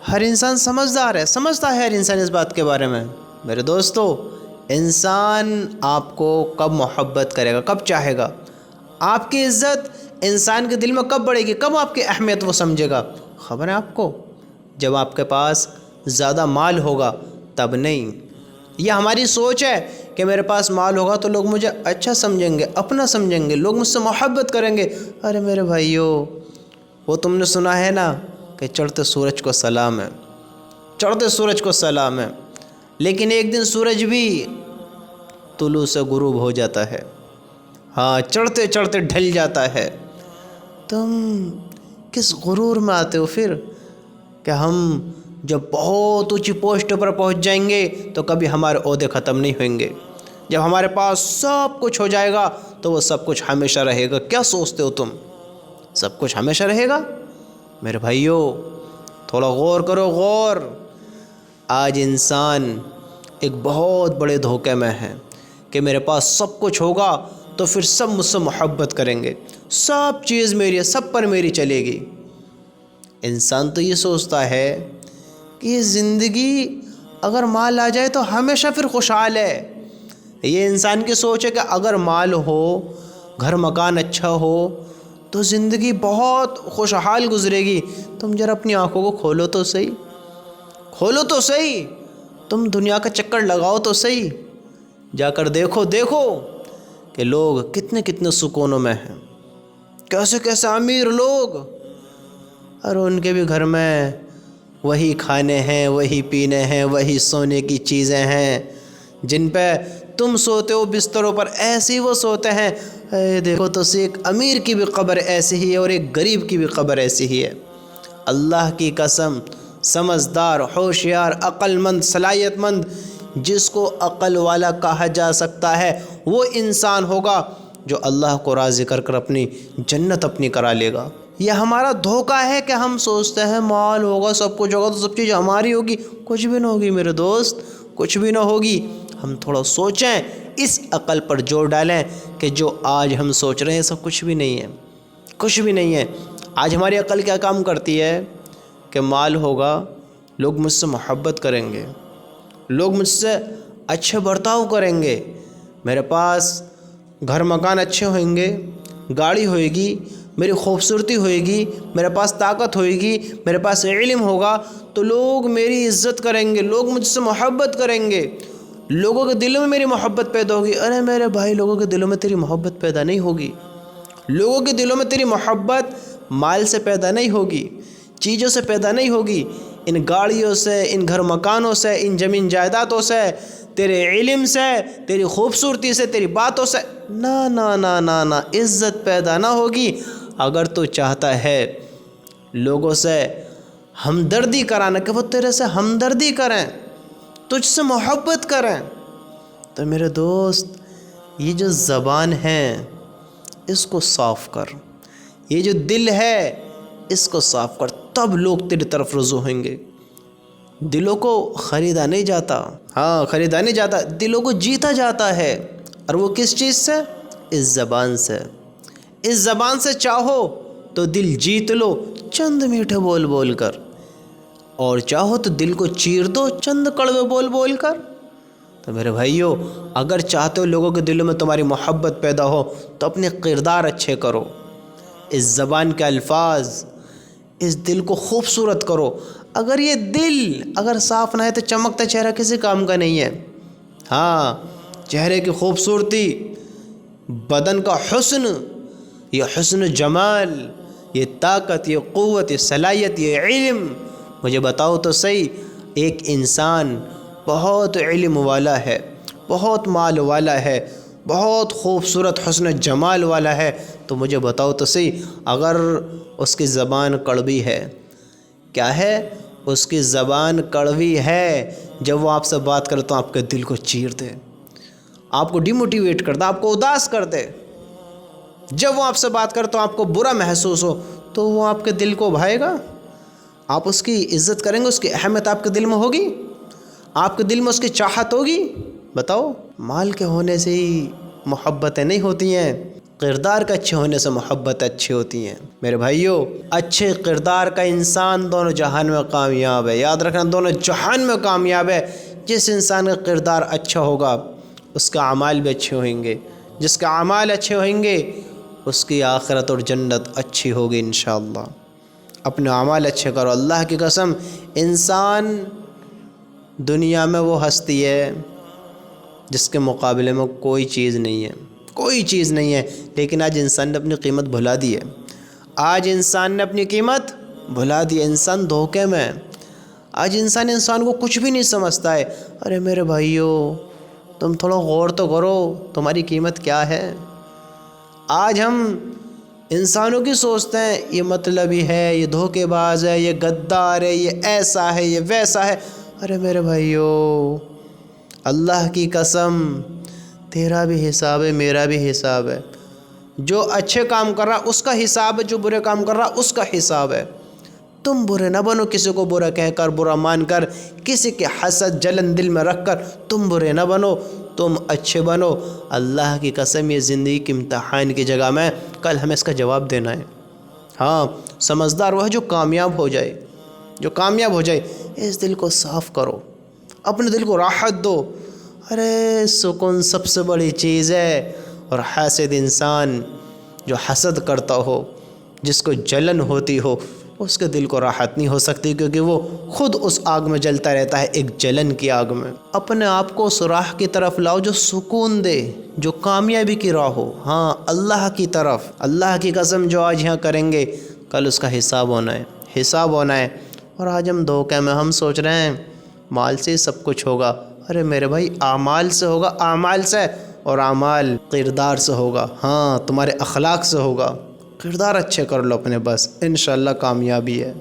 ہر انسان سمجھدار ہے، سمجھتا ہے ہر انسان اس بات کے بارے میں۔ میرے دوستو، انسان آپ کو کب محبت کرے گا، کب چاہے گا؟ آپ کی عزت انسان کے دل میں کب بڑھے گی، کب آپ کی اہمیت وہ سمجھے گا؟ خبر ہے آپ کو؟ جب آپ کے پاس زیادہ مال ہوگا تب نہیں۔ یہ ہماری سوچ ہے کہ میرے پاس مال ہوگا تو لوگ مجھے اچھا سمجھیں گے، اپنا سمجھیں گے، لوگ مجھ سے محبت کریں گے۔ ارے میرے بھائیو، وہ تم نے سنا ہے نا کہ چڑھتے سورج کو سلام ہے، چڑھتے سورج کو سلام ہے، لیکن ایک دن سورج بھی طلوع سے غروب ہو جاتا ہے، ہاں چڑھتے چڑھتے ڈھل جاتا ہے۔ تم کس غرور میں آتے ہو پھر کہ ہم جب بہت اونچی پوسٹ پر پہنچ جائیں گے تو کبھی ہمارے عہدے ختم نہیں ہوئیں گے، جب ہمارے پاس سب کچھ ہو جائے گا تو وہ سب کچھ ہمیشہ رہے گا۔ کیا سوچتے ہو تم؟ سب کچھ ہمیشہ رہے گا؟ میرے بھائیو، تھوڑا غور کرو، غور۔ آج انسان ایک بہت بڑے دھوکے میں ہے کہ میرے پاس سب کچھ ہوگا تو پھر سب مجھ سے محبت کریں گے، سب چیز میری ہے، سب پر میری چلے گی۔ انسان تو یہ سوچتا ہے کہ یہ زندگی اگر مال آ جائے تو ہمیشہ پھر خوشحال ہے۔ یہ انسان کی سوچ ہے کہ اگر مال ہو، گھر مکان اچھا ہو تو زندگی بہت خوشحال گزرے گی۔ تم ذرا اپنی آنکھوں کو کھولو تو صحیح، کھولو تو صحیح، تم دنیا کا چکر لگاؤ تو صحیح، جا کر دیکھو کہ لوگ کتنے کتنے سکونوں میں ہیں، کیسے کیسے امیر لوگ، اور ان کے بھی گھر میں وہی کھانے ہیں، وہی پینے ہیں، وہی سونے کی چیزیں ہیں، جن پہ تم سوتے ہو بستروں پر ایسے ہی وہ سوتے ہیں۔ دیکھو تو ایک امیر کی بھی قبر ایسی ہی ہے اور ایک غریب کی بھی قبر ایسی ہی ہے۔ اللہ کی قسم، سمجھدار، ہوشیار، عقل مند، صلاحیت مند، جس کو عقل والا کہا جا سکتا ہے، وہ انسان ہوگا جو اللہ کو راضی کر کر اپنی جنت اپنی کرا لے گا۔ یہ ہمارا دھوکہ ہے کہ ہم سوچتے ہیں مال ہوگا، سب کچھ ہوگا تو سب چیز ہماری ہوگی۔ کچھ بھی نہ ہوگی میرے دوست، کچھ بھی نہ ہوگی۔ ہم تھوڑا سوچیں، اس عقل پر زور ڈالیں کہ جو آج ہم سوچ رہے ہیں سب کچھ بھی نہیں ہے، کچھ بھی نہیں ہے۔ آج ہماری عقل کیا کام کرتی ہے کہ مال ہوگا، لوگ مجھ سے محبت کریں گے، لوگ مجھ سے اچھے برتاؤ کریں گے، میرے پاس گھر مکان اچھے ہوئیں گے، گاڑی ہوئے گی، میری خوبصورتی ہوئے گی، میرے پاس طاقت ہوئے گی، میرے پاس علم ہوگا تو لوگ میری عزت کریں گے، لوگ مجھ سے محبت کریں گے، لوگوں کے دلوں میں میری محبت پیدا ہوگی۔ ارے میرے بھائی، لوگوں کے دلوں میں تیری محبت پیدا نہیں ہوگی، لوگوں کے دلوں میں تیری محبت مال سے پیدا نہیں ہوگی، چیزوں سے پیدا نہیں ہوگی، ان گاڑیوں سے، ان گھر مکانوں سے، ان زمین جائیدادوں سے، تیرے علم سے، تیری خوبصورتی سے، تیری باتوں سے، نہ نہ نہ نہ نہ، عزت پیدا نہ ہوگی۔ اگر تو چاہتا ہے لوگوں سے ہمدردی کرانا، کہ وہ تیرے سے ہمدردی کریں، تجھ سے محبت کریں، تو میرے دوست یہ جو زبان ہے اس کو صاف کر، یہ جو دل ہے اس کو صاف کر، تب لوگ تیری طرف رجوع ہوئیں گے۔ دلوں کو خریدا نہیں جاتا، ہاں خریدا نہیں جاتا، دلوں کو جیتا جاتا ہے، اور وہ کس چیز سے؟ اس زبان سے۔ اس زبان سے چاہو تو دل جیت لو چند میٹھے بول بول کر، اور چاہو تو دل کو چیر دو چند کڑوے بول بول کر۔ تو میرے بھائیو، اگر چاہتے ہو لوگوں کے دلوں میں تمہاری محبت پیدا ہو تو اپنے کردار اچھے کرو، اس زبان کے الفاظ، اس دل کو خوبصورت کرو۔ اگر یہ دل اگر صاف نہ ہے تو چمکتا چہرہ کسی کام کا نہیں ہے۔ ہاں، چہرے کی خوبصورتی، بدن کا حسن، یہ حسن جمال، یہ طاقت، یہ قوت، یہ صلاحیت، یہ علم، مجھے بتاؤ تو صحیح، ایک انسان بہت علم والا ہے، بہت مال والا ہے، بہت خوبصورت حسن جمال والا ہے، تو مجھے بتاؤ تو صحیح، اگر اس کی زبان کڑوی ہے، کیا ہے؟ اس کی زبان کڑوی ہے، جب وہ آپ سے بات کرے تو آپ کے دل کو چیر دے، آپ کو ڈیموٹیویٹ کر دے، آپ کو اداس کر دے، جب وہ آپ سے بات کرے تو آپ کو برا محسوس ہو، تو وہ آپ کے دل کو بھائے گا؟ آپ اس کی عزت کریں گے؟ اس کی اہمیت آپ کے دل میں ہوگی؟ آپ کے دل میں اس کی چاہت ہوگی؟ بتاؤ۔ مال کے ہونے سے ہی محبتیں نہیں ہوتی ہیں، کردار کا اچھے ہونے سے محبت اچھی ہوتی ہیں۔ میرے بھائیوں، اچھے کردار کا انسان دونوں جہان میں کامیاب ہے۔ یاد رکھنا، دونوں جہان میں کامیاب ہے۔ جس انسان کا کردار اچھا ہوگا اس کا اعمال بھی اچھے ہوئیں گے، جس کا اعمال اچھے ہوئیں گے اس کی آخرت اور جنت اچھی ہوگی انشاءاللہ۔ اپنے اعمال اچھے کرو۔ اللہ کی قسم، انسان دنیا میں وہ ہستی ہے جس کے مقابلے میں کوئی چیز نہیں ہے، کوئی چیز نہیں ہے، لیکن آج انسان نے اپنی قیمت بھلا دی ہے۔ آج انسان نے اپنی قیمت بھلا دی ہے، انسان دھوکے میں ہے۔ آج انسان کو کچھ بھی نہیں سمجھتا ہے۔ ارے میرے بھائیوں، تم تھوڑا غور تو کرو، تمہاری قیمت کیا ہے؟ آج ہم انسانوں کی سوچتے ہیں یہ مطلبی ہے، یہ دھوکے باز ہے، یہ غدار ہے، یہ ایسا ہے، یہ ویسا ہے۔ ارے میرے بھائیوں، اللہ کی قسم، تیرا بھی حساب ہے، میرا بھی حساب ہے۔ جو اچھے کام کر رہا اس کا حساب ہے، جو برے کام کر رہا اس کا حساب ہے۔ تم برے نہ بنو، کسی کو برا کہہ کر، برا مان کر، کسی کے حسد جلن دل میں رکھ کر تم برے نہ بنو، تم اچھے بنو۔ اللہ کی قسم، یہ زندگی کے امتحان کی جگہ میں کل ہمیں اس کا جواب دینا ہے۔ ہاں، سمجھدار وہ ہے جو کامیاب ہو جائے، جو کامیاب ہو جائے۔ اس دل کو صاف کرو، اپنے دل کو راحت دو۔ ارے سکون سب سے بڑی چیز ہے، اور حاسد انسان جو حسد کرتا ہو، جس کو جلن ہوتی ہو، اس کے دل کو راحت نہیں ہو سکتی، کیونکہ وہ خود اس آگ میں جلتا رہتا ہے، ایک جلن کی آگ میں۔ اپنے آپ کو اس راہ کی طرف لاؤ جو سکون دے، جو کامیابی کی راہ ہو۔ ہاں، اللہ کی طرف۔ اللہ کی قسم، جو آج یہاں کریں گے کل اس کا حساب ہونا ہے، حساب ہونا ہے۔ اور آج ہم دھوکے میں، ہم سوچ رہے ہیں مال سے سب کچھ ہوگا۔ ارے میرے بھائی، اعمال سے ہوگا، اعمال سے، اور اعمال کردار سے ہوگا۔ ہاں، تمہارے اخلاق سے ہوگا۔ کردار اچھے کر لو اپنے، بس انشاءاللہ کامیابی ہے۔